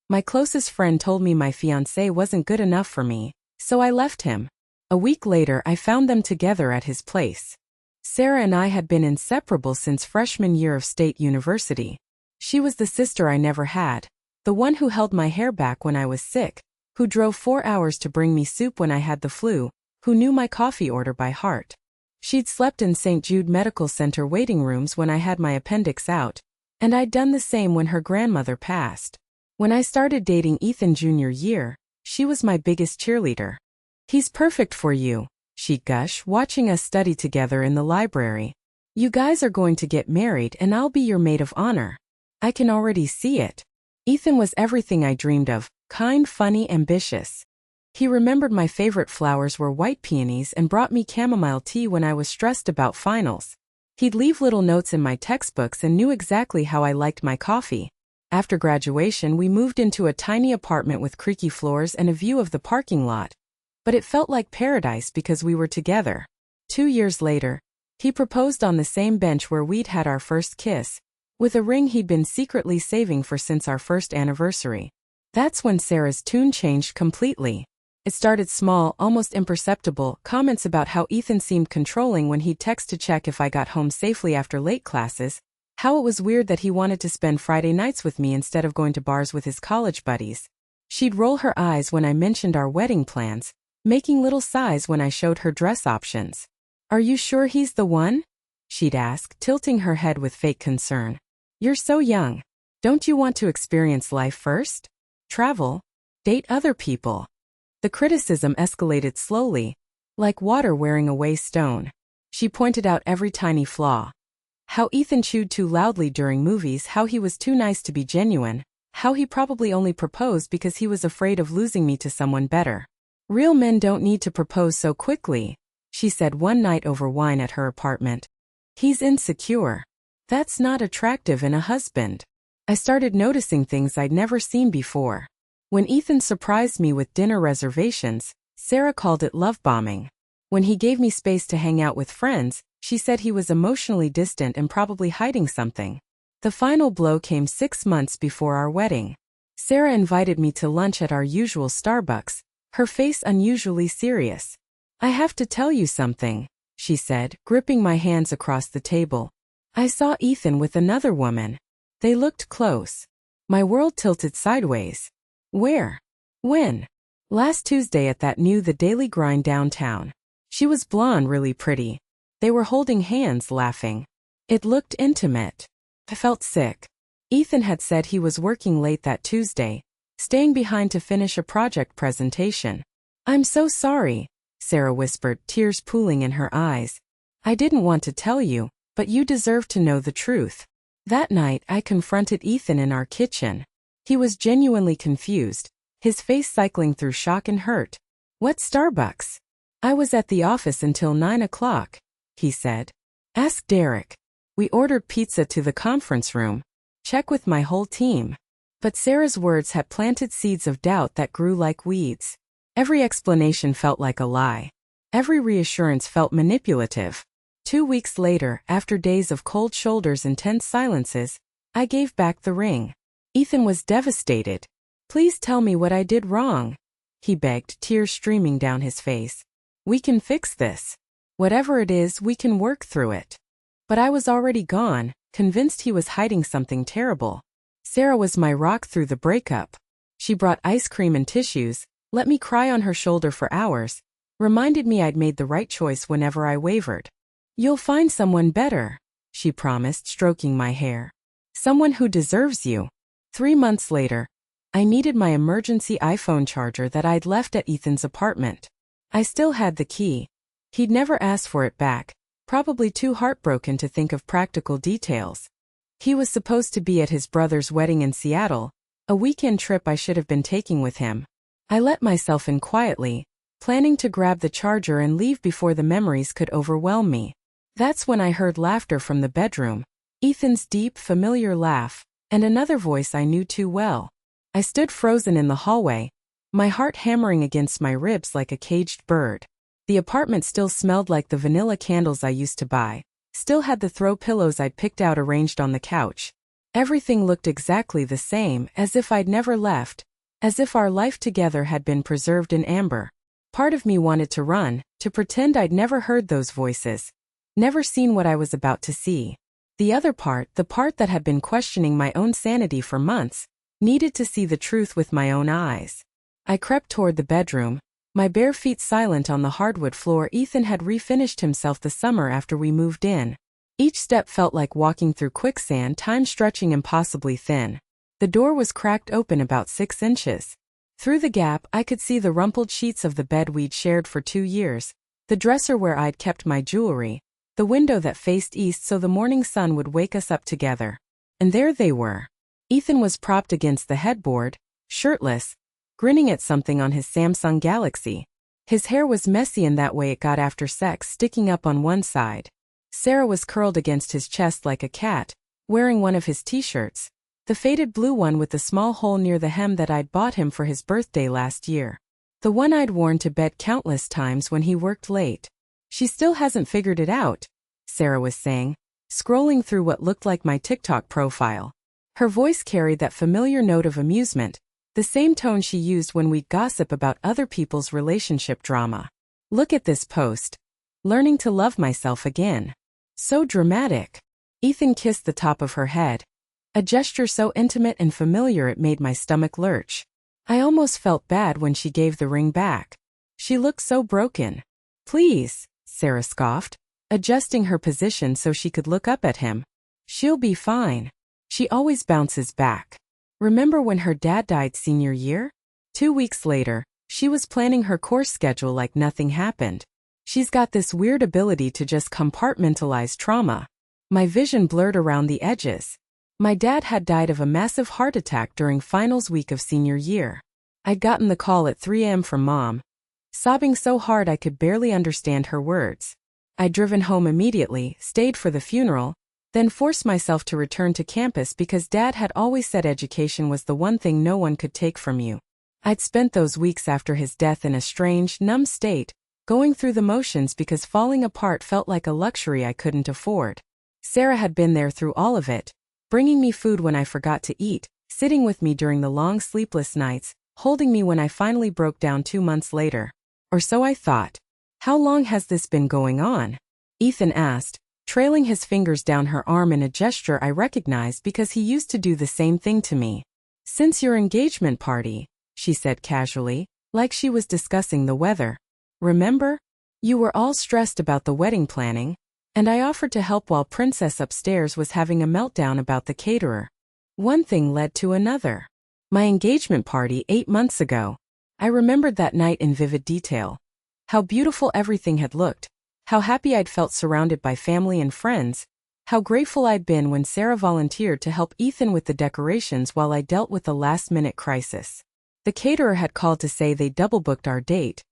My closest friend told me my fiancé wasn't good enough for me, so I left him. A week later, I found them together at his place. Sarah and I had been inseparable since freshman year of State University. She was the sister I never had, the one who held my hair back when I was sick, who drove 4 hours to bring me soup when I had the flu, who knew my coffee order by heart. She'd slept in St. Jude Medical Center waiting rooms when I had my appendix out, and I'd done the same when her grandmother passed. When I started dating Ethan junior year, she was my biggest cheerleader. "He's perfect for you," she'd gush, watching us study together in the library. "You guys are going to get married and I'll be your maid of honor. I can already see it." Ethan was everything I dreamed of, kind, funny, ambitious. He remembered my favorite flowers were white peonies and brought me chamomile tea when I was stressed about finals. He'd leave little notes in my textbooks and knew exactly how I liked my coffee. After graduation, we moved into a tiny apartment with creaky floors and a view of the parking lot. But it felt like paradise because we were together. 2 years later, he proposed on the same bench where we'd had our first kiss, with a ring he'd been secretly saving for since our first anniversary. That's when Sarah's tune changed completely. It started small, almost imperceptible, comments about how Ethan seemed controlling when he'd text to check if I got home safely after late classes, how it was weird that he wanted to spend Friday nights with me instead of going to bars with his college buddies. She'd roll her eyes when I mentioned our wedding plans, making little sighs when I showed her dress options. "Are you sure he's the one?" she'd ask, tilting her head with fake concern. "You're so young. Don't you want to experience life first? Travel? Date other people?" The criticism escalated slowly, like water wearing away stone. She pointed out every tiny flaw. How Ethan chewed too loudly during movies, how he was too nice to be genuine, how he probably only proposed because he was afraid of losing me to someone better. "Real men don't need to propose so quickly," she said one night over wine at her apartment. "He's insecure. That's not attractive in a husband." I started noticing things I'd never seen before. When Ethan surprised me with dinner reservations, Sarah called it love bombing. When he gave me space to hang out with friends, she said he was emotionally distant and probably hiding something. The final blow came 6 months before our wedding. Sarah invited me to lunch at our usual Starbucks, her face unusually serious. "I have to tell you something," she said, gripping my hands across the table. "I saw Ethan with another woman. They looked close." My world tilted sideways. "Where? When?" "Last Tuesday at that The Daily Grind downtown. She was blonde, really pretty. They were holding hands, laughing. It looked intimate." I felt sick. Ethan had said he was working late that Tuesday, staying behind to finish a project presentation. "I'm so sorry," Sarah whispered, tears pooling in her eyes. "I didn't want to tell you, but you deserve to know the truth." That night, I confronted Ethan in our kitchen. He was genuinely confused, his face cycling through shock and hurt. "What Starbucks? I was at the office until 9 o'clock, he said. "Ask Derek. We ordered pizza to the conference room. Check with my whole team." But Sarah's words had planted seeds of doubt that grew like weeds. Every explanation felt like a lie. Every reassurance felt manipulative. 2 weeks later, after days of cold shoulders and tense silences, I gave back the ring. Ethan was devastated. "Please tell me what I did wrong," he begged, tears streaming down his face. "We can fix this. Whatever it is, we can work through it." But I was already gone, convinced he was hiding something terrible. Sarah was my rock through the breakup. She brought ice cream and tissues, let me cry on her shoulder for hours, reminded me I'd made the right choice whenever I wavered. "You'll find someone better," she promised, stroking my hair. "Someone who deserves you." 3 months later, I needed my emergency iPhone charger that I'd left at Ethan's apartment. I still had the key. He'd never asked for it back, probably too heartbroken to think of practical details. He was supposed to be at his brother's wedding in Seattle, a weekend trip I should have been taking with him. I let myself in quietly, planning to grab the charger and leave before the memories could overwhelm me. That's when I heard laughter from the bedroom, Ethan's deep, familiar laugh, and another voice I knew too well. I stood frozen in the hallway, my heart hammering against my ribs like a caged bird. The apartment still smelled like the vanilla candles I used to buy, still had the throw pillows I'd picked out arranged on the couch. Everything looked exactly the same, as if I'd never left, as if our life together had been preserved in amber. Part of me wanted to run, to pretend I'd never heard those voices, never seen what I was about to see. The other part, the part that had been questioning my own sanity for months, needed to see the truth with my own eyes. I crept toward the bedroom, my bare feet silent on the hardwood floor. Ethan had refinished himself the summer after we moved in. Each step felt like walking through quicksand, time stretching impossibly thin. The door was cracked open about 6 inches. Through the gap, I could see the rumpled sheets of the bed we'd shared for 2 years, the dresser where I'd kept my jewelry, the window that faced east so the morning sun would wake us up together. And there they were. Ethan was propped against the headboard, shirtless, grinning at something on his Samsung Galaxy. His hair was messy in that way it got after sex, sticking up on one side. Sarah was curled against his chest like a cat, wearing one of his t-shirts, the faded blue one with the small hole near the hem that I'd bought him for his birthday last year. The one I'd worn to bed countless times when he worked late. She still hasn't figured it out, Sarah was saying, scrolling through what looked like my TikTok profile. Her voice carried that familiar note of amusement, the same tone she used when we'd gossip about other people's relationship drama. Look at this post. Learning to love myself again. So dramatic. Ethan kissed the top of her head, a gesture so intimate and familiar it made my stomach lurch. I almost felt bad when she gave the ring back. She looked so broken. Please, Sarah scoffed, adjusting her position so she could look up at him. She'll be fine. She always bounces back. Remember when her dad died senior year? 2 weeks later, she was planning her course schedule like nothing happened. She's got this weird ability to just compartmentalize trauma. My vision blurred around the edges. My dad had died of a massive heart attack during finals week of senior year. I'd gotten the call at 3 a.m. from Mom, sobbing so hard I could barely understand her words. I'd driven home immediately, stayed for the funeral, then forced myself to return to campus because Dad had always said education was the one thing no one could take from you. I'd spent those weeks after his death in a strange, numb state, going through the motions because falling apart felt like a luxury I couldn't afford. Sarah had been there through all of it, bringing me food when I forgot to eat, sitting with me during the long sleepless nights, holding me when I finally broke down 2 months later. Or so I thought. How long has this been going on? Ethan asked, trailing his fingers down her arm in a gesture I recognized because he used to do the same thing to me. Since your engagement party, she said casually, like she was discussing the weather. Remember? You were all stressed about the wedding planning, and I offered to help while Princess upstairs was having a meltdown about the caterer. One thing led to another. My engagement party 8 months ago. I remembered that night in vivid detail. How beautiful everything had looked, how happy I'd felt surrounded by family and friends, how grateful I'd been when Sarah volunteered to help Ethan with the decorations while I dealt with the last-minute crisis. The caterer had called to say they double-booked our date,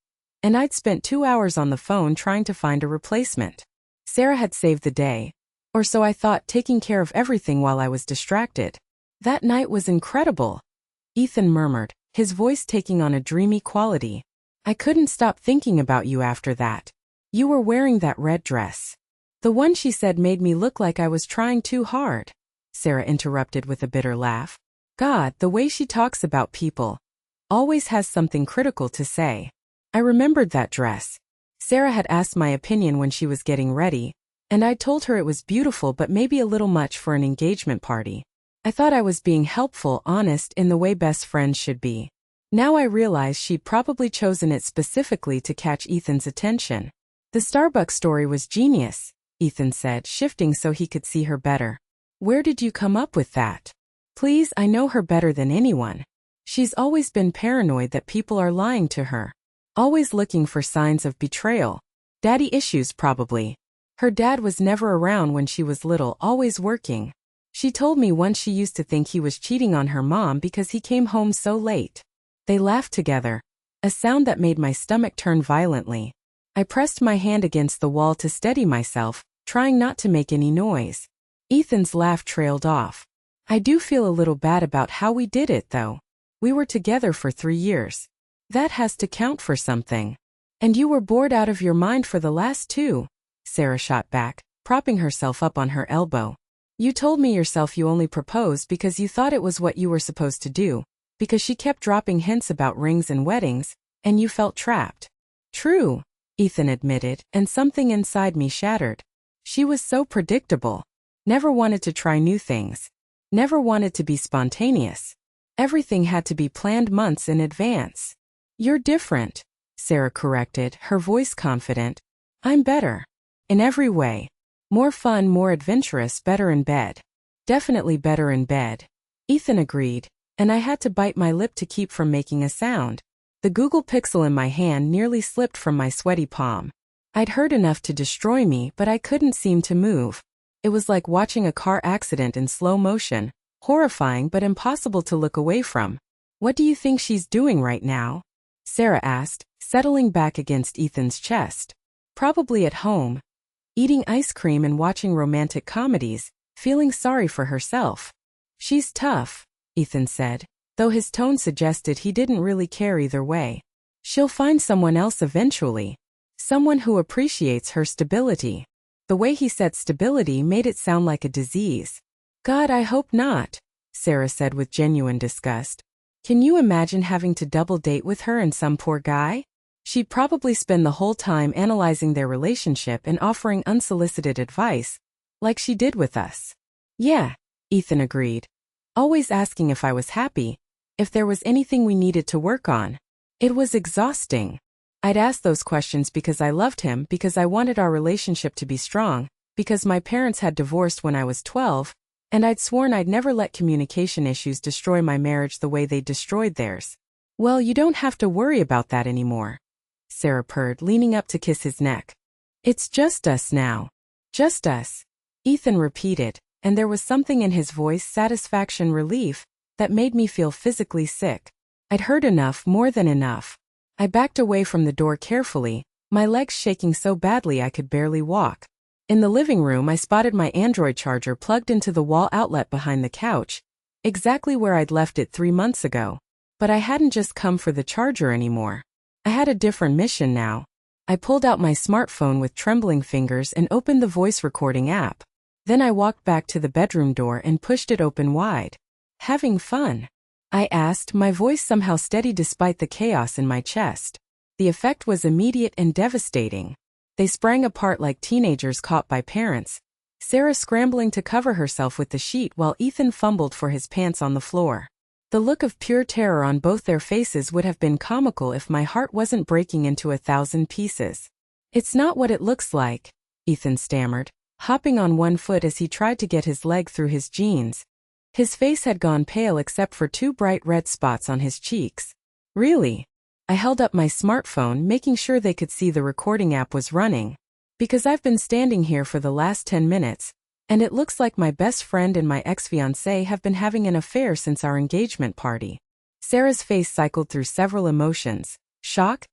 and I'd spent 2 hours on the phone trying to find a replacement. Sarah had saved the day, or so I thought, taking care of everything while I was distracted. That night was incredible, Ethan murmured, his voice taking on a dreamy quality. I couldn't stop thinking about you after that. You were wearing that red dress. The one she said made me look like I was trying too hard, Sarah interrupted with a bitter laugh. God, the way she talks about people. Always has something critical to say. I remembered that dress. Sarah had asked my opinion when she was getting ready, and I'd told her it was beautiful but maybe a little much for an engagement party. I thought I was being helpful, honest, in the way best friends should be. Now I realize she'd probably chosen it specifically to catch Ethan's attention. The Starbucks story was genius, Ethan said, shifting so he could see her better. Where did you come up with that? Please, I know her better than anyone. She's always been paranoid that people are lying to her. Always looking for signs of betrayal. Daddy issues probably. Her dad was never around when she was little, always working. She told me once she used to think he was cheating on her mom because he came home so late. They laughed together, a sound that made my stomach turn violently. I pressed my hand against the wall to steady myself, trying not to make any noise. Ethan's laugh trailed off. I do feel a little bad about how we did it, though. We were together for 3 years. That has to count for something. And you were bored out of your mind for the last 2, Sarah shot back, propping herself up on her elbow. You told me yourself you only proposed because you thought it was what you were supposed to do, because she kept dropping hints about rings and weddings, and you felt trapped. True, Ethan admitted, and something inside me shattered. She was so predictable. Never wanted to try new things. Never wanted to be spontaneous. Everything had to be planned months in advance. You're different, Sarah corrected, her voice confident. I'm better. In every way. More fun, more adventurous, better in bed. Definitely better in bed. Ethan agreed, and I had to bite my lip to keep from making a sound. The Google Pixel in my hand nearly slipped from my sweaty palm. I'd heard enough to destroy me, but I couldn't seem to move. It was like watching a car accident in slow motion, horrifying but impossible to look away from. What do you think she's doing right now? Sarah asked, settling back against Ethan's chest. Probably at home. Eating ice cream and watching romantic comedies, feeling sorry for herself. She's tough, Ethan said, though his tone suggested he didn't really care either way. She'll find someone else eventually. Someone who appreciates her stability. The way he said stability made it sound like a disease. God, I hope not, Sarah said with genuine disgust. Can you imagine having to double date with her and some poor guy? She'd probably spend the whole time analyzing their relationship and offering unsolicited advice, like she did with us. Yeah, Ethan agreed. Always asking if I was happy, if there was anything we needed to work on. It was exhausting. I'd ask those questions because I loved him, because I wanted our relationship to be strong, because my parents had divorced when I was 12, and I'd sworn I'd never let communication issues destroy my marriage the way they destroyed theirs. Well, you don't have to worry about that anymore, Sarah purred, leaning up to kiss his neck. It's just us now. Just us, Ethan repeated, and there was something in his voice, satisfaction, relief, that made me feel physically sick. I'd heard enough, more than enough. I backed away from the door carefully, my legs shaking so badly I could barely walk. In the living room, I spotted my Android charger plugged into the wall outlet behind the couch, exactly where I'd left it 3 months ago. But I hadn't just come for the charger anymore. I had a different mission now. I pulled out my smartphone with trembling fingers and opened the voice recording app. Then I walked back to the bedroom door and pushed it open wide. Having fun? I asked, my voice somehow steady despite the chaos in my chest. The effect was immediate and devastating. They sprang apart like teenagers caught by parents, Sarah scrambling to cover herself with the sheet while Ethan fumbled for his pants on the floor. The look of pure terror on both their faces would have been comical if my heart wasn't breaking into 1,000 pieces. It's not what it looks like, Ethan stammered, hopping on one foot as he tried to get his leg through his jeans. His face had gone pale except for 2 bright red spots on his cheeks. Really? I held up my smartphone, making sure they could see the recording app was running. Because I've been standing here for the last 10 minutes, and it looks like my best friend and my ex-fiancé have been having an affair since our engagement party. Sarah's face cycled through several emotions: shock,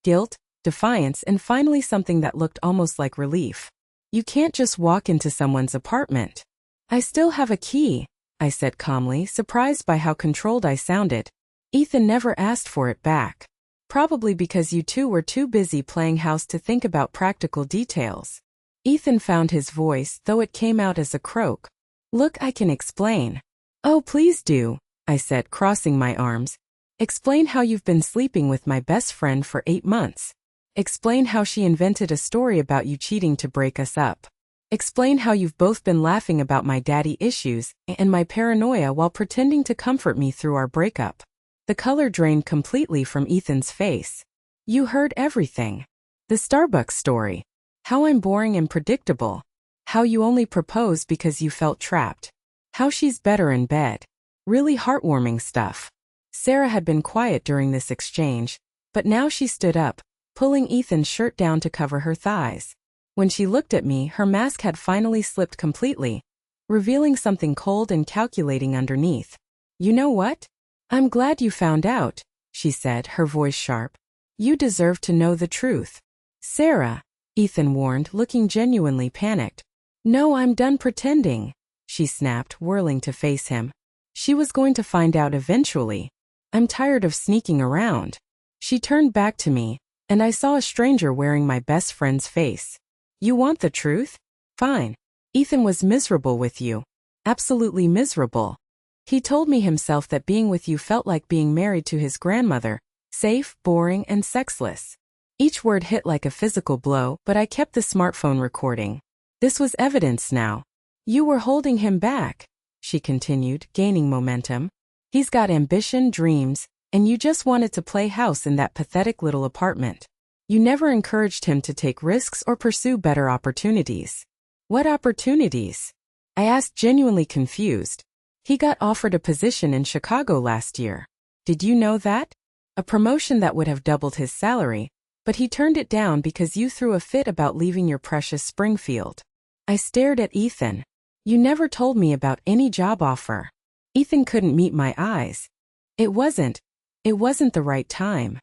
guilt, defiance, and finally something that looked almost like relief. You can't just walk into someone's apartment. I still have a key, I said calmly, surprised by how controlled I sounded. Ethan never asked for it back. Probably because you two were too busy playing house to think about practical details. Ethan found his voice, though it came out as a croak. Look, I can explain. Oh, please do, I said, crossing my arms. Explain how you've been sleeping with my best friend for 8 months. Explain how she invented a story about you cheating to break us up. Explain how you've both been laughing about my daddy issues and my paranoia while pretending to comfort me through our breakup. The color drained completely from Ethan's face. You heard everything. The Starbucks story. How I'm boring and predictable. How you only proposed because you felt trapped. How she's better in bed. Really heartwarming stuff. Sarah had been quiet during this exchange, but now she stood up, pulling Ethan's shirt down to cover her thighs. When she looked at me, her mask had finally slipped completely, revealing something cold and calculating underneath. You know what? I'm glad you found out, she said, her voice sharp. You deserve to know the truth. Sarah, Ethan warned, looking genuinely panicked. No, I'm done pretending, she snapped, whirling to face him. She was going to find out eventually. I'm tired of sneaking around. She turned back to me, and I saw a stranger wearing my best friend's face. You want the truth? Fine. Ethan was miserable with you. Absolutely miserable. He told me himself that being with you felt like being married to his grandmother, safe, boring, and sexless. Each word hit like a physical blow, but I kept the smartphone recording. This was evidence now. You were holding him back, she continued, gaining momentum. He's got ambition, dreams, and you just wanted to play house in that pathetic little apartment. You never encouraged him to take risks or pursue better opportunities. What opportunities? I asked, genuinely confused. He got offered a position in Chicago last year. Did you know that? A promotion that would have doubled his salary, but he turned it down because you threw a fit about leaving your precious Springfield. I stared at Ethan. You never told me about any job offer. Ethan couldn't meet my eyes. It wasn't the right time.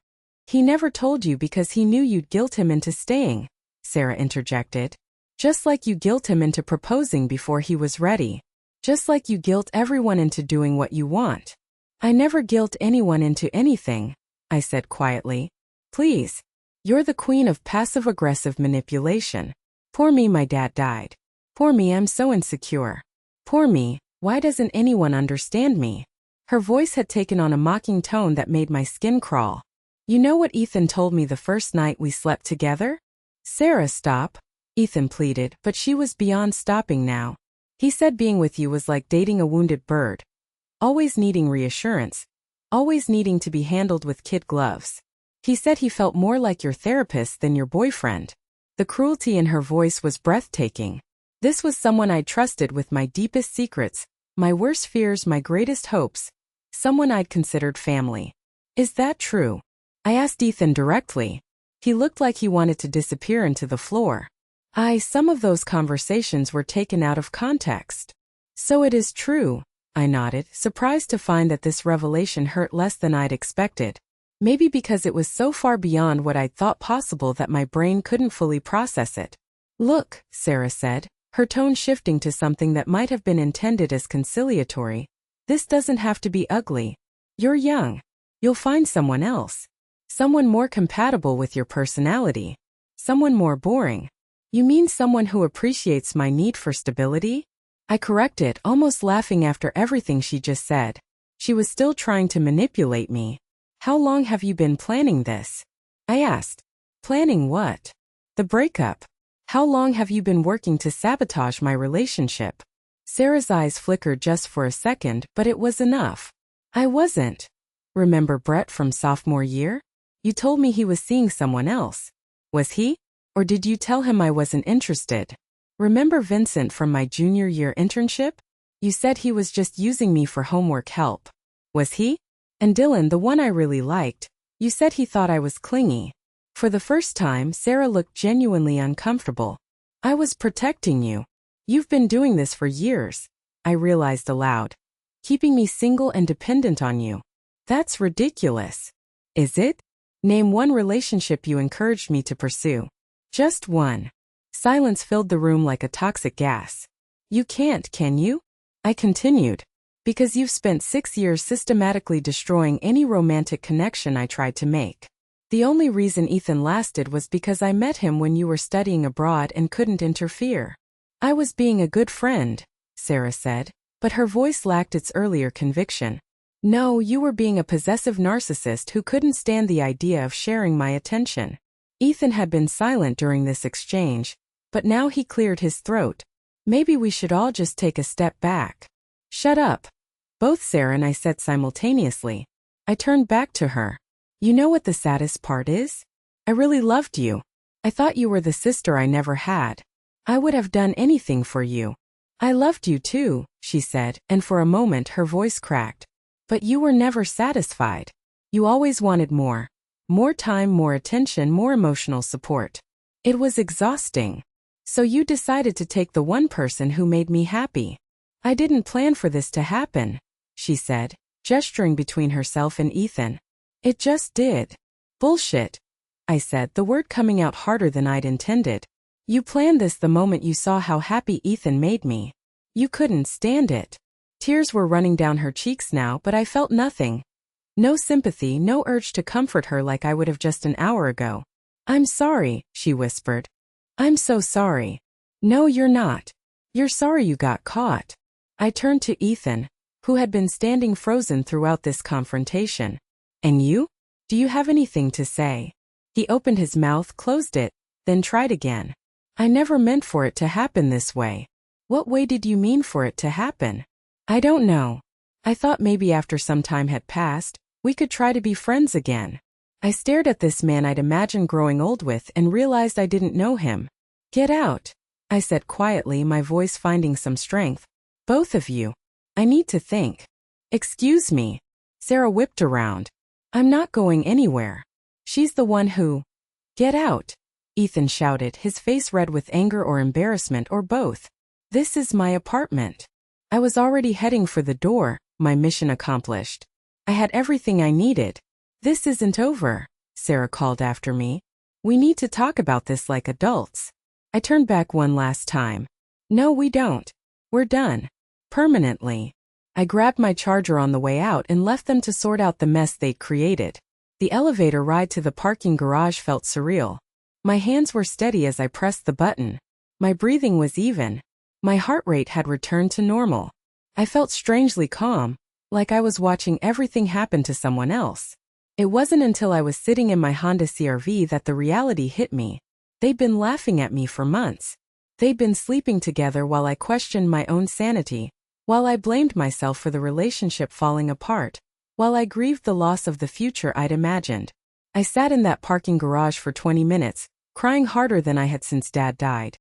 He never told you because he knew you'd guilt him into staying, Sarah interjected. Just like you guilt him into proposing before he was ready. Just like you guilt everyone into doing what you want. I never guilt anyone into anything, I said quietly. Please. You're the queen of passive-aggressive manipulation. Poor me, my dad died. Poor me, I'm so insecure. Poor me, why doesn't anyone understand me? Her voice had taken on a mocking tone that made my skin crawl. You know what Ethan told me the first night we slept together? Sarah, stop, Ethan pleaded, but she was beyond stopping now. He said being with you was like dating a wounded bird. Always needing reassurance. Always needing to be handled with kid gloves. He said he felt more like your therapist than your boyfriend. The cruelty in her voice was breathtaking. This was someone I'd trusted with my deepest secrets, my worst fears, my greatest hopes. Someone I'd considered family. Is that true? I asked Ethan directly. He looked like he wanted to disappear into the floor. Some of those conversations were taken out of context. So it is true, I nodded, surprised to find that this revelation hurt less than I'd expected. Maybe because it was so far beyond what I'd thought possible that my brain couldn't fully process it. Look, Sarah said, her tone shifting to something that might have been intended as conciliatory. This doesn't have to be ugly. You're young. You'll find someone else. Someone more compatible with your personality. Someone more boring. You mean someone who appreciates my need for stability? I corrected, almost laughing after everything she just said. She was still trying to manipulate me. How long have you been planning this? I asked. Planning what? The breakup. How long have you been working to sabotage my relationship? Sarah's eyes flickered just for a second, but it was enough. I wasn't. Remember Brett from sophomore year? You told me he was seeing someone else. Was he? Or did you tell him I wasn't interested? Remember Vincent from my junior year internship? You said he was just using me for homework help. Was he? And Dylan, the one I really liked, you said he thought I was clingy. For the first time, Sarah looked genuinely uncomfortable. I was protecting you. You've been doing this for years, I realized aloud. Keeping me single and dependent on you. That's ridiculous. Is it? Name one relationship you encouraged me to pursue. Just one. Silence filled the room like a toxic gas. You can't, can you? I continued. Because you've spent 6 years systematically destroying any romantic connection I tried to make. The only reason Ethan lasted was because I met him when you were studying abroad and couldn't interfere. I was being a good friend, Sarah said, but her voice lacked its earlier conviction. No, you were being a possessive narcissist who couldn't stand the idea of sharing my attention. Ethan had been silent during this exchange, but now he cleared his throat. Maybe we should all just take a step back. Shut up. Both Sarah and I said simultaneously. I turned back to her. You know what the saddest part is? I really loved you. I thought you were the sister I never had. I would have done anything for you. I loved you too, she said, and for a moment her voice cracked. But you were never satisfied. You always wanted more. More time, more attention, more emotional support. It was exhausting. So you decided to take the one person who made me happy. I didn't plan for this to happen, she said, gesturing between herself and Ethan. It just did. Bullshit, I said, the word coming out harder than I'd intended. You planned this the moment you saw how happy Ethan made me. You couldn't stand it. Tears were running down her cheeks now, but I felt nothing. No sympathy, no urge to comfort her like I would have just an hour ago. I'm sorry, she whispered. I'm so sorry. No, you're not. You're sorry you got caught. I turned to Ethan, who had been standing frozen throughout this confrontation. And you? Do you have anything to say? He opened his mouth, closed it, then tried again. I never meant for it to happen this way. What way did you mean for it to happen? I don't know. I thought maybe after some time had passed, we could try to be friends again. I stared at this man I'd imagined growing old with and realized I didn't know him. Get out, I said quietly, my voice finding some strength. Both of you. I need to think. Excuse me. Sarah whipped around. I'm not going anywhere. She's the one who. Get out, Ethan shouted, his face red with anger or embarrassment or both. This is my apartment. I was already heading for the door, my mission accomplished. I had everything I needed. This isn't over, Sarah called after me. We need to talk about this like adults. I turned back one last time. No, we don't. We're done. Permanently. I grabbed my charger on the way out and left them to sort out the mess they'd created. The elevator ride to the parking garage felt surreal. My hands were steady as I pressed the button. My breathing was even. My heart rate had returned to normal. I felt strangely calm, like I was watching everything happen to someone else. It wasn't until I was sitting in my Honda CR-V that the reality hit me. They'd been laughing at me for months. They'd been sleeping together while I questioned my own sanity, while I blamed myself for the relationship falling apart, while I grieved the loss of the future I'd imagined. I sat in that parking garage for 20 minutes, crying harder than I had since Dad died.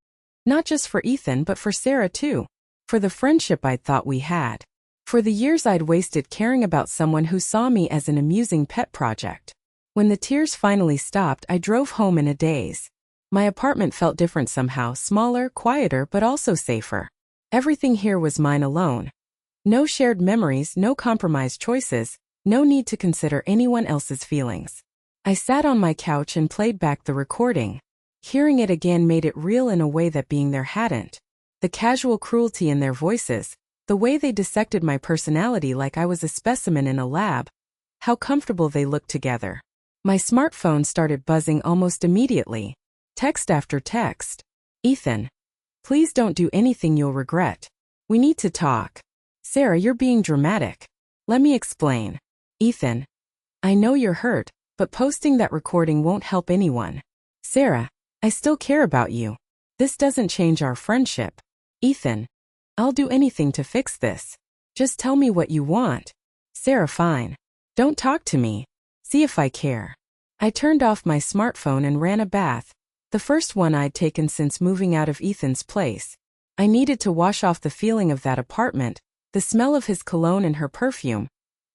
Not just for Ethan but for Sarah too. For the friendship I'd thought we had. For the years I'd wasted caring about someone who saw me as an amusing pet project. When the tears finally stopped, I drove home in a daze. My apartment felt different somehow, smaller, quieter, but also safer. Everything here was mine alone. No shared memories, no compromised choices, no need to consider anyone else's feelings. I sat on my couch and played back the recording. Hearing it again made it real in a way that being there hadn't. The casual cruelty in their voices, the way they dissected my personality like I was a specimen in a lab, how comfortable they looked together. My smartphone started buzzing almost immediately. Text after text. Ethan. Please don't do anything you'll regret. We need to talk. Sarah, you're being dramatic. Let me explain. Ethan. I know you're hurt, but posting that recording won't help anyone. Sarah. I still care about you. This doesn't change our friendship. Ethan. I'll do anything to fix this. Just tell me what you want. Sarah, fine. Don't talk to me. See if I care. I turned off my smartphone and ran a bath. The first one I'd taken since moving out of Ethan's place. I needed to wash off the feeling of that apartment, the smell of his cologne and her perfume,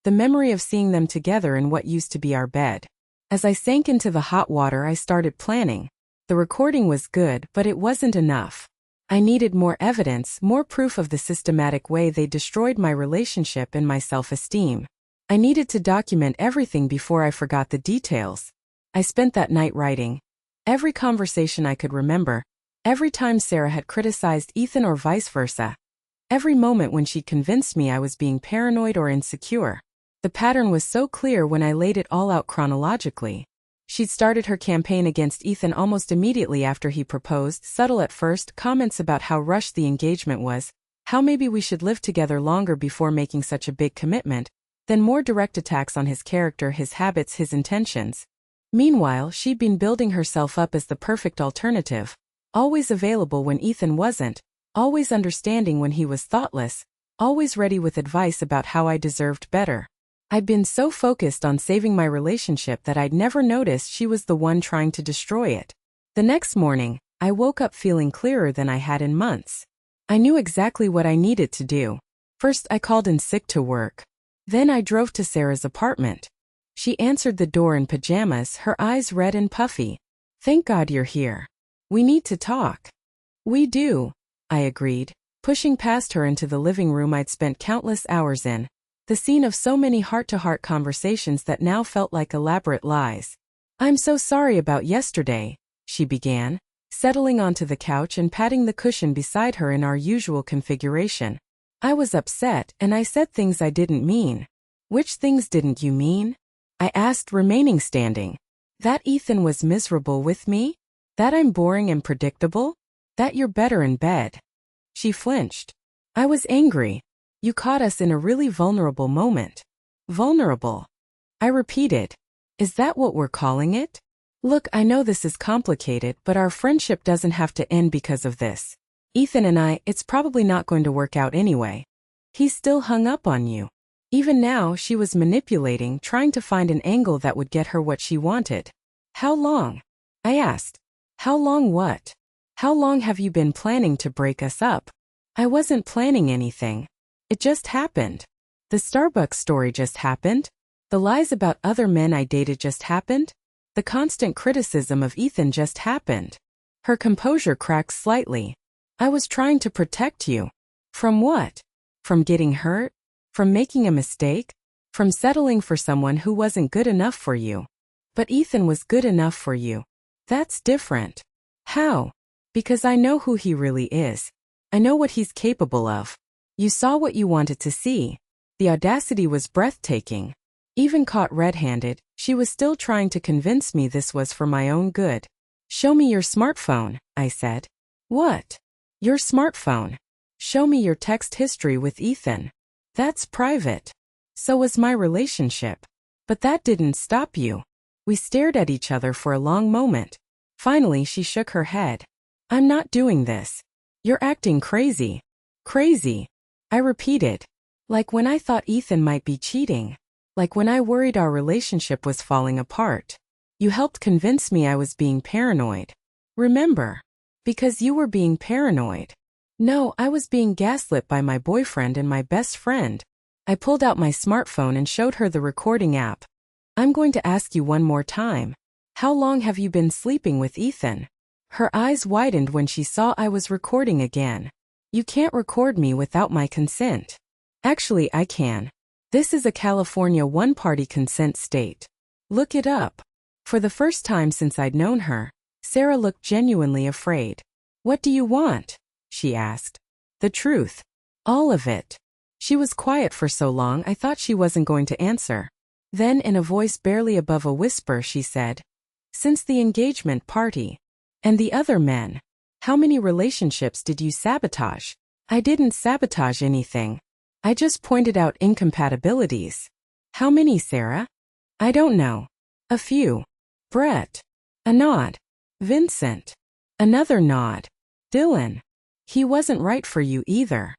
the memory of seeing them together in what used to be our bed. As I sank into the hot water, I started planning. The recording was good, but it wasn't enough. I needed more evidence, more proof of the systematic way they destroyed my relationship and my self-esteem. I needed to document everything before I forgot the details. I spent that night writing. Every conversation I could remember, every time Sarah had criticized Ethan or vice versa, every moment when she convinced me I was being paranoid or insecure. The pattern was so clear when I laid it all out chronologically. She'd started her campaign against Ethan almost immediately after he proposed, subtle at first, comments about how rushed the engagement was, how maybe we should live together longer before making such a big commitment, then more direct attacks on his character, his habits, his intentions. Meanwhile, she'd been building herself up as the perfect alternative, always available when Ethan wasn't, always understanding when he was thoughtless, always ready with advice about how I deserved better. I'd been so focused on saving my relationship that I'd never noticed she was the one trying to destroy it. The next morning, I woke up feeling clearer than I had in months. I knew exactly what I needed to do. First, I called in sick to work. Then I drove to Sarah's apartment. She answered the door in pajamas, her eyes red and puffy. Thank God you're here. We need to talk. We do, I agreed, pushing past her into the living room I'd spent countless hours in. The scene of so many heart-to-heart conversations that now felt like elaborate lies. I'm so sorry about yesterday, she began, settling onto the couch and patting the cushion beside her in our usual configuration. I was upset, and I said things I didn't mean. Which things didn't you mean? I asked, remaining standing. That Ethan was miserable with me? That I'm boring and predictable? That you're better in bed? She flinched. I was angry. You caught us in a really vulnerable moment. Vulnerable. I repeated. Is that what we're calling it? Look, I know this is complicated, but our friendship doesn't have to end because of this. Ethan and I, it's probably not going to work out anyway. He's still hung up on you. Even now, she was manipulating, trying to find an angle that would get her what she wanted. How long? I asked. How long what? How long have you been planning to break us up? I wasn't planning anything. It just happened. The Starbucks story just happened. The lies about other men I dated just happened. The constant criticism of Ethan just happened. Her composure cracked slightly. I was trying to protect you. From what? From getting hurt? From making a mistake? From settling for someone who wasn't good enough for you? But Ethan was good enough for you. That's different. How? Because I know who he really is. I know what he's capable of. You saw what you wanted to see. The audacity was breathtaking. Even caught red-handed, she was still trying to convince me this was for my own good. Show me your smartphone, I said. What? Your smartphone. Show me your text history with Ethan. That's private. So was my relationship. But that didn't stop you. We stared at each other for a long moment. Finally, she shook her head. I'm not doing this. You're acting crazy. Crazy. I repeated. Like when I thought Ethan might be cheating. Like when I worried our relationship was falling apart. You helped convince me I was being paranoid. Remember? Because you were being paranoid. No, I was being gaslit by my boyfriend and my best friend. I pulled out my smartphone and showed her the recording app. I'm going to ask you one more time. How long have you been sleeping with Ethan? Her eyes widened when she saw I was recording again. You can't record me without my consent. Actually, I can. This is a California one-party consent state. Look it up. For the first time since I'd known her, Sarah looked genuinely afraid. What do you want? She asked. The truth. All of it. She was quiet for so long I thought she wasn't going to answer. Then in a voice barely above a whisper she said, Since the engagement party. And the other men. How many relationships did you sabotage? I didn't sabotage anything. I just pointed out incompatibilities. How many, Sarah? I don't know. A few. Brett. A nod. Vincent. Another nod. Dylan. He wasn't right for you either.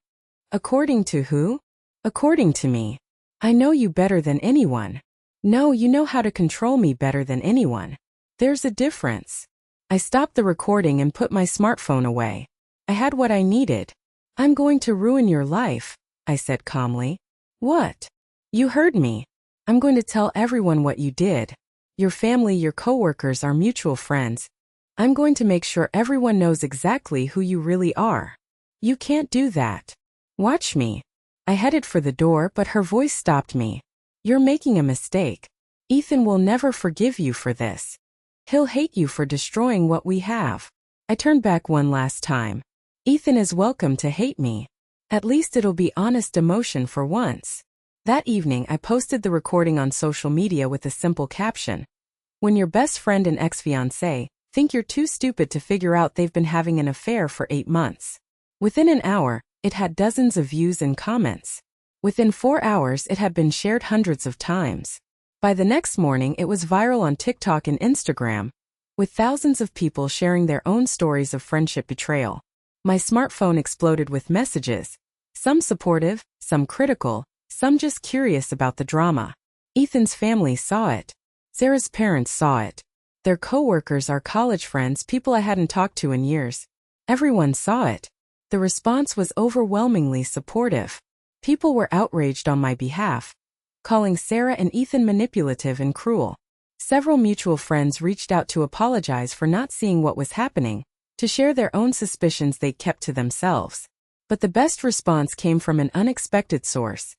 According to who? According to me. I know you better than anyone. No, you know how to control me better than anyone. There's a difference. I stopped the recording and put my smartphone away. I had what I needed. I'm going to ruin your life, I said calmly. What? You heard me. I'm going to tell everyone what you did. Your family, your coworkers, our mutual friends. I'm going to make sure everyone knows exactly who you really are. You can't do that. Watch me. I headed for the door, but her voice stopped me. You're making a mistake. Ethan will never forgive you for this. He'll hate you for destroying what we have. I turned back one last time. Ethan is welcome to hate me. At least it'll be honest emotion for once. That evening, I posted the recording on social media with a simple caption. When your best friend and ex-fiancé think you're too stupid to figure out they've been having an affair for 8 months. Within an hour, it had dozens of views and comments. Within 4 hours, it had been shared hundreds of times. By the next morning, it was viral on TikTok and Instagram, with thousands of people sharing their own stories of friendship betrayal. My smartphone exploded with messages, some supportive, some critical, some just curious about the drama. Ethan's family saw it. Sarah's parents saw it. Their coworkers, our college friends, people I hadn't talked to in years. Everyone saw it. The response was overwhelmingly supportive. People were outraged on my behalf, calling Sarah and Ethan manipulative and cruel. Several mutual friends reached out to apologize for not seeing what was happening, to share their own suspicions they'd kept to themselves. But the best response came from an unexpected source.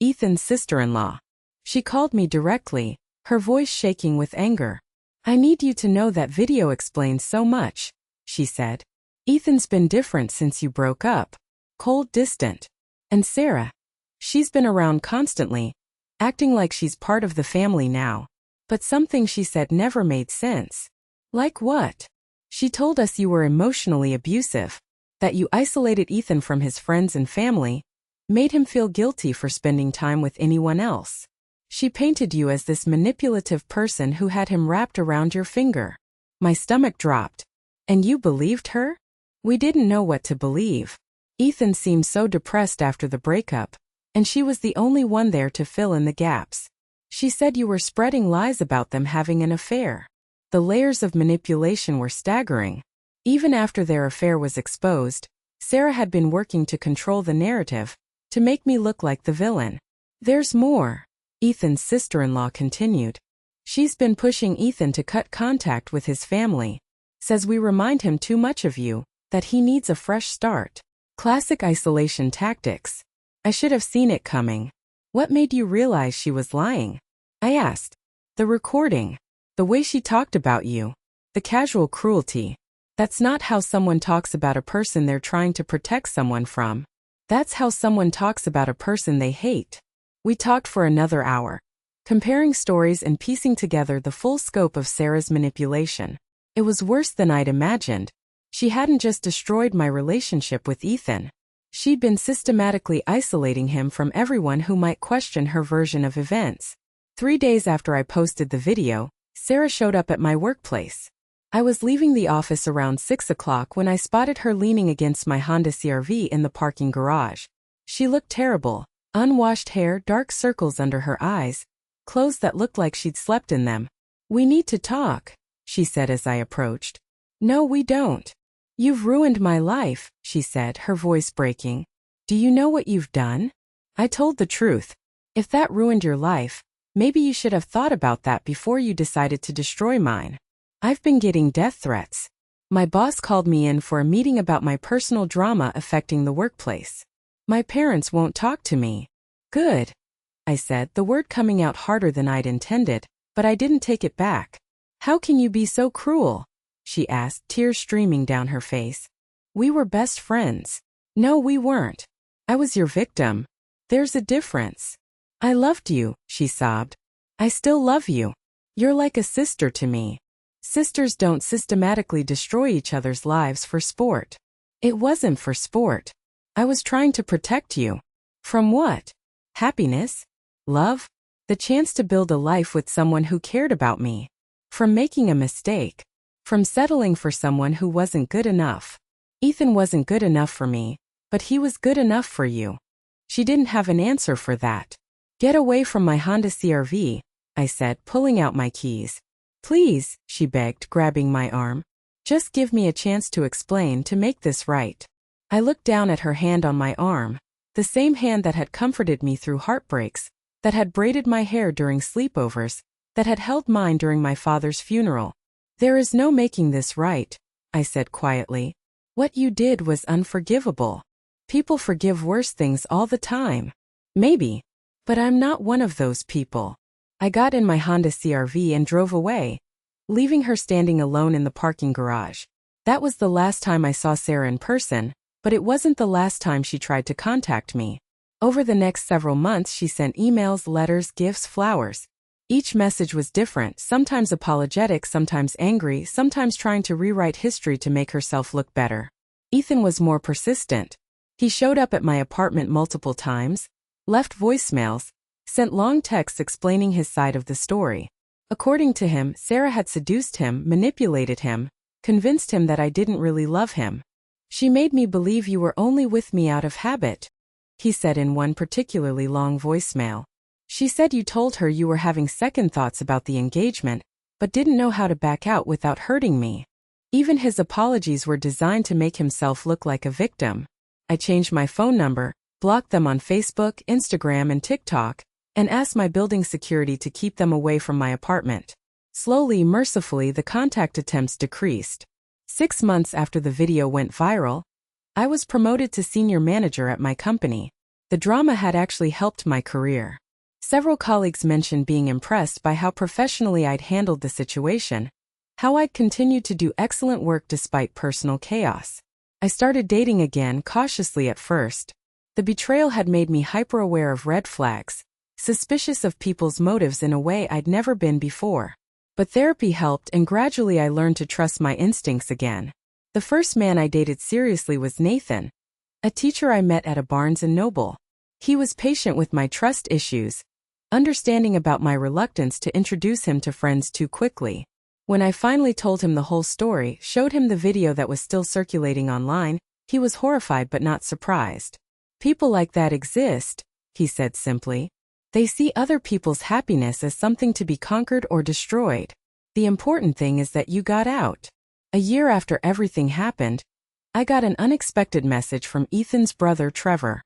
Ethan's sister-in-law. She called me directly, her voice shaking with anger. I need you to know that video explains so much, she said. Ethan's been different since you broke up. Cold, distant. And Sarah. She's been around constantly, acting like she's part of the family now. But something she said never made sense. Like what? She told us you were emotionally abusive, that you isolated Ethan from his friends and family, Made him feel guilty for spending time with anyone else. She painted you as this manipulative person who had him wrapped around your finger. My stomach dropped. And you believed her? We didn't know what to believe. Ethan seemed so depressed after the breakup, and she was the only one there to fill in the gaps. She said you were spreading lies about them having an affair. The layers of manipulation were staggering. Even after their affair was exposed, Sarah had been working to control the narrative, to make me look like the villain. There's more, Ethan's sister-in-law continued. She's been pushing Ethan to cut contact with his family. Says we remind him too much of you, that he needs a fresh start. Classic isolation tactics. I should have seen it coming. What made you realize she was lying? I asked. The recording. The way she talked about you. The casual cruelty. That's not how someone talks about a person they're trying to protect someone from. That's how someone talks about a person they hate. We talked for another hour, comparing stories and piecing together the full scope of Sarah's manipulation. It was worse than I'd imagined. She hadn't just destroyed my relationship with Ethan. She'd been systematically isolating him from everyone who might question her version of events. 3 days after I posted the video, Sarah showed up at my workplace. I was leaving the office around 6 o'clock when I spotted her leaning against my Honda CR-V in the parking garage. She looked terrible. Unwashed hair, dark circles under her eyes, clothes that looked like she'd slept in them. We need to talk, she said as I approached. No, we don't. You've ruined my life, she said, her voice breaking. Do you know what you've done? I told the truth. If that ruined your life, maybe you should have thought about that before you decided to destroy mine. I've been getting death threats. My boss called me in for a meeting about my personal drama affecting the workplace. My parents won't talk to me. Good, I said, the word coming out harder than I'd intended, but I didn't take it back. How can you be so cruel? She asked, tears streaming down her face. We were best friends. No, we weren't. I was your victim. There's a difference. I loved you, she sobbed. I still love you. You're like a sister to me. Sisters don't systematically destroy each other's lives for sport. It wasn't for sport. I was trying to protect you. From what? Happiness? Love? The chance to build a life with someone who cared about me. From making a mistake. From settling for someone who wasn't good enough. Ethan wasn't good enough for me, but he was good enough for you. She didn't have an answer for that. Get away from my Honda CR-V, I said, pulling out my keys. Please, she begged, grabbing my arm. Just give me a chance to explain, to make this right. I looked down at her hand on my arm, the same hand that had comforted me through heartbreaks, that had braided my hair during sleepovers, that had held mine during my father's funeral. There is no making this right, I said quietly. What you did was unforgivable. People forgive worse things all the time. Maybe. But I'm not one of those people. I got in my Honda CR-V and drove away, leaving her standing alone in the parking garage. That was the last time I saw Sarah in person, but it wasn't the last time she tried to contact me. Over the next several months she sent emails, letters, gifts, flowers. Each message was different, sometimes apologetic, sometimes angry, sometimes trying to rewrite history to make herself look better. Ethan was more persistent. He showed up at my apartment multiple times, left voicemails, sent long texts explaining his side of the story. According to him, Sarah had seduced him, manipulated him, convinced him that I didn't really love him. She made me believe you were only with me out of habit, he said in one particularly long voicemail. She said you told her you were having second thoughts about the engagement, but didn't know how to back out without hurting me. Even his apologies were designed to make himself look like a victim. I changed my phone number, blocked them on Facebook, Instagram, and TikTok, and asked my building security to keep them away from my apartment. Slowly, mercifully, the contact attempts decreased. 6 months after the video went viral, I was promoted to senior manager at my company. The drama had actually helped my career. Several colleagues mentioned being impressed by how professionally I'd handled the situation, how I'd continued to do excellent work despite personal chaos. I started dating again, cautiously at first. The betrayal had made me hyper-aware of red flags, suspicious of people's motives in a way I'd never been before. But therapy helped, and gradually I learned to trust my instincts again. The first man I dated seriously was Nathan, a teacher I met at a Barnes & Noble. He was patient with my trust issues, understanding about my reluctance to introduce him to friends too quickly. When I finally told him the whole story, showed him the video that was still circulating online, he was horrified but not surprised. People like that exist, he said simply. They see other people's happiness as something to be conquered or destroyed. The important thing is that you got out. A year after everything happened, I got an unexpected message from Ethan's brother Trevor.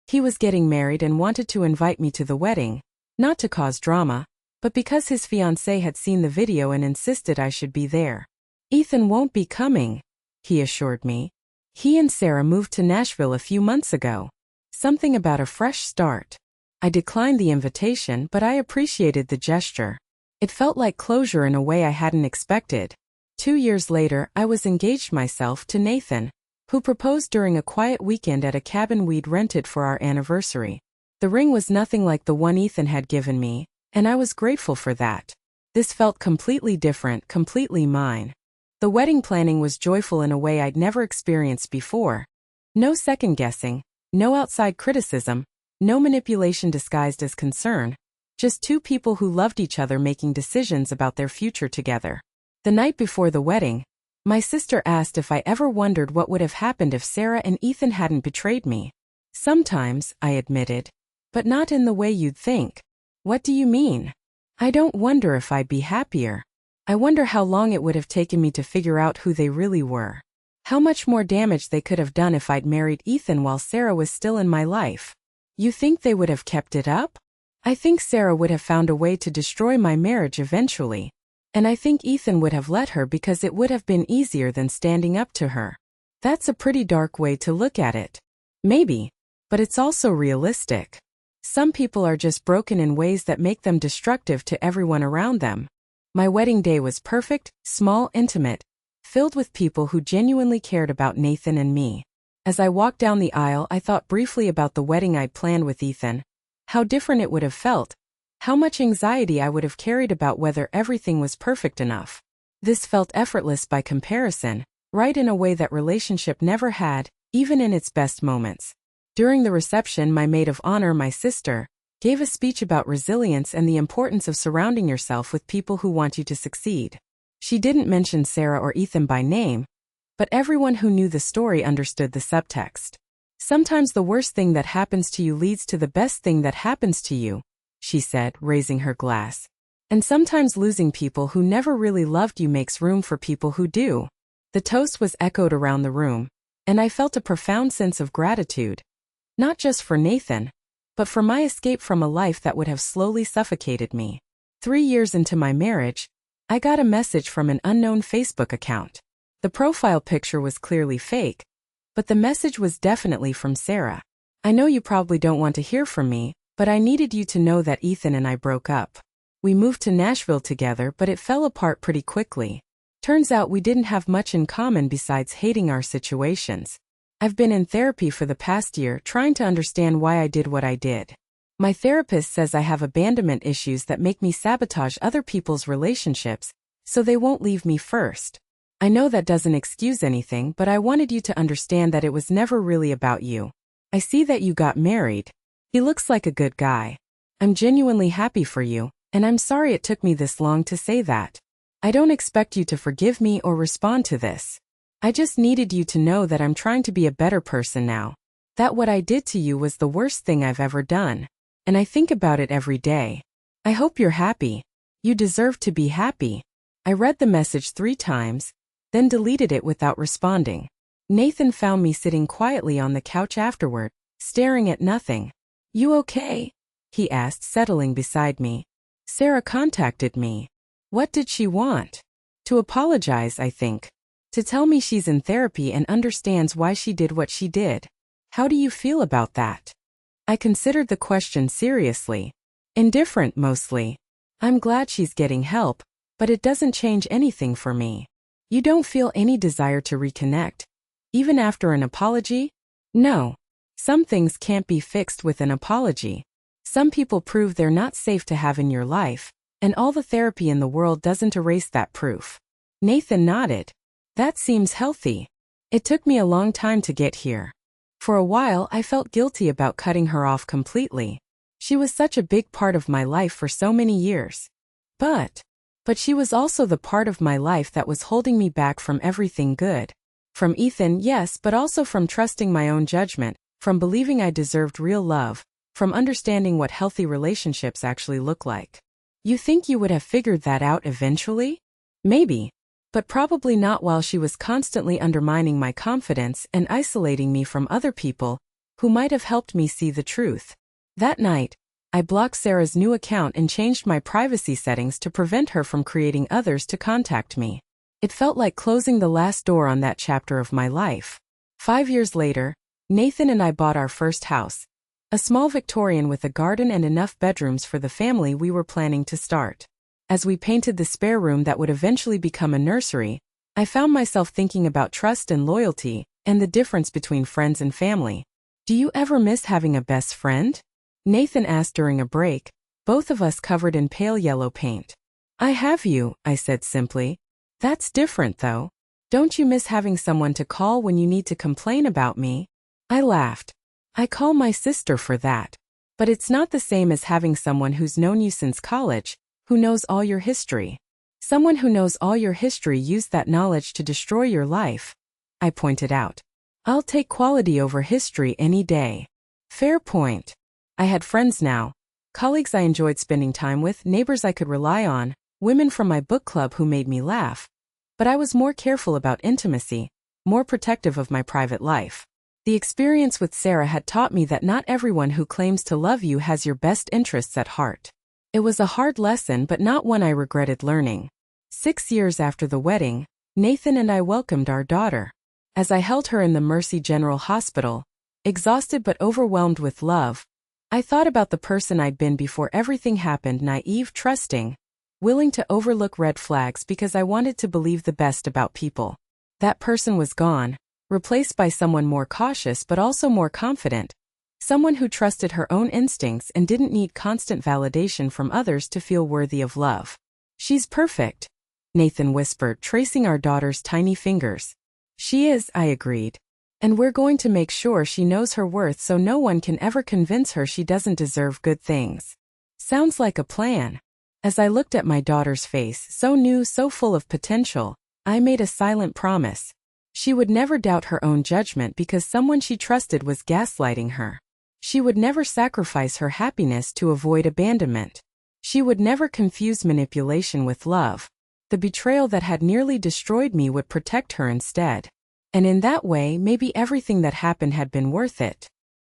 He was getting married and wanted to invite me to the wedding, not to cause drama, but because his fiancé had seen the video and insisted I should be there. Ethan won't be coming, he assured me. He and Sarah moved to Nashville a few months ago. Something about a fresh start. I declined the invitation, but I appreciated the gesture. It felt like closure in a way I hadn't expected. 2 years later, I was engaged myself to Nathan, who proposed during a quiet weekend at a cabin we'd rented for our anniversary. The ring was nothing like the one Ethan had given me, and I was grateful for that. This felt completely different, completely mine. The wedding planning was joyful in a way I'd never experienced before. No second-guessing, no outside criticism, no manipulation disguised as concern, just two people who loved each other making decisions about their future together. The night before the wedding, my sister asked if I ever wondered what would have happened if Sarah and Ethan hadn't betrayed me. Sometimes, I admitted, but not in the way you'd think. What do you mean? I don't wonder if I'd be happier. I wonder how long it would have taken me to figure out who they really were. How much more damage they could have done if I'd married Ethan while Sarah was still in my life. You think they would have kept it up? I think Sarah would have found a way to destroy my marriage eventually. And I think Ethan would have let her because it would have been easier than standing up to her. That's a pretty dark way to look at it. Maybe, but it's also realistic. Some people are just broken in ways that make them destructive to everyone around them. My wedding day was perfect, small, intimate, filled with people who genuinely cared about Nathan and me. As I walked down the aisle, I thought briefly about the wedding I'd planned with Ethan. How different it would have felt. How much anxiety I would have carried about whether everything was perfect enough. This felt effortless by comparison, right in a way that relationship never had, even in its best moments. During the reception, my maid of honor, my sister, gave a speech about resilience and the importance of surrounding yourself with people who want you to succeed. She didn't mention Sarah or Ethan by name, but everyone who knew the story understood the subtext. Sometimes the worst thing that happens to you leads to the best thing that happens to you, she said, raising her glass. And sometimes losing people who never really loved you makes room for people who do. The toast was echoed around the room, and I felt a profound sense of gratitude. Not just for Nathan, but for my escape from a life that would have slowly suffocated me. 3 years into my marriage, I got a message from an unknown Facebook account. The profile picture was clearly fake, but the message was definitely from Sarah. I know you probably don't want to hear from me, but I needed you to know that Ethan and I broke up. We moved to Nashville together, but it fell apart pretty quickly. Turns out we didn't have much in common besides hating our situations. I've been in therapy for the past year trying to understand why I did what I did. My therapist says I have abandonment issues that make me sabotage other people's relationships, so they won't leave me first. I know that doesn't excuse anything, but I wanted you to understand that it was never really about you. I see that you got married. He looks like a good guy. I'm genuinely happy for you, and I'm sorry it took me this long to say that. I don't expect you to forgive me or respond to this. I just needed you to know that I'm trying to be a better person now. That what I did to you was the worst thing I've ever done. And I think about it every day. I hope you're happy. You deserve to be happy. I read the message 3 times, then deleted it without responding. Nathan found me sitting quietly on the couch afterward, staring at nothing. You okay? He asked, settling beside me. Sarah contacted me. What did she want? To apologize, I think. To tell me she's in therapy and understands why she did what she did. How do you feel about that? I considered the question seriously. Indifferent, mostly. I'm glad she's getting help, but it doesn't change anything for me. You don't feel any desire to reconnect, even after an apology? No. Some things can't be fixed with an apology. Some people prove they're not safe to have in your life, and all the therapy in the world doesn't erase that proof. Nathan nodded. That seems healthy. It took me a long time to get here. For a while, I felt guilty about cutting her off completely. She was such a big part of my life for so many years. But she was also the part of my life that was holding me back from everything good. From Ethan, yes, but also from trusting my own judgment, from believing I deserved real love, from understanding what healthy relationships actually look like. You think you would have figured that out eventually? Maybe. But probably not while she was constantly undermining my confidence and isolating me from other people who might have helped me see the truth. That night, I blocked Sarah's new account and changed my privacy settings to prevent her from creating others to contact me. It felt like closing the last door on that chapter of my life. 5 years later, Nathan and I bought our first house. A small Victorian with a garden and enough bedrooms for the family we were planning to start. As we painted the spare room that would eventually become a nursery, I found myself thinking about trust and loyalty, and the difference between friends and family. Do you ever miss having a best friend? Nathan asked during a break, both of us covered in pale yellow paint. I have you, I said simply. That's different though. Don't you miss having someone to call when you need to complain about me? I laughed. I call my sister for that. But it's not the same as having someone who's known you since college, who knows all your history. Someone who knows all your history used that knowledge to destroy your life. I pointed out. I'll take quality over history any day. Fair point. I had friends now, colleagues I enjoyed spending time with, neighbors I could rely on, women from my book club who made me laugh. But I was more careful about intimacy, more protective of my private life. The experience with Sarah had taught me that not everyone who claims to love you has your best interests at heart. It was a hard lesson, but not one I regretted learning. 6 years after the wedding, Nathan and I welcomed our daughter. As I held her in the Mercy General Hospital, exhausted but overwhelmed with love, I thought about the person I'd been before everything happened, naive, trusting, willing to overlook red flags because I wanted to believe the best about people. That person was gone, replaced by someone more cautious but also more confident. Someone who trusted her own instincts and didn't need constant validation from others to feel worthy of love. She's perfect, Nathan whispered, tracing our daughter's tiny fingers. She is, I agreed. And we're going to make sure she knows her worth so no one can ever convince her she doesn't deserve good things. Sounds like a plan. As I looked at my daughter's face, so new, so full of potential, I made a silent promise. She would never doubt her own judgment because someone she trusted was gaslighting her. She would never sacrifice her happiness to avoid abandonment. She would never confuse manipulation with love. The betrayal that had nearly destroyed me would protect her instead. And in that way, maybe everything that happened had been worth it.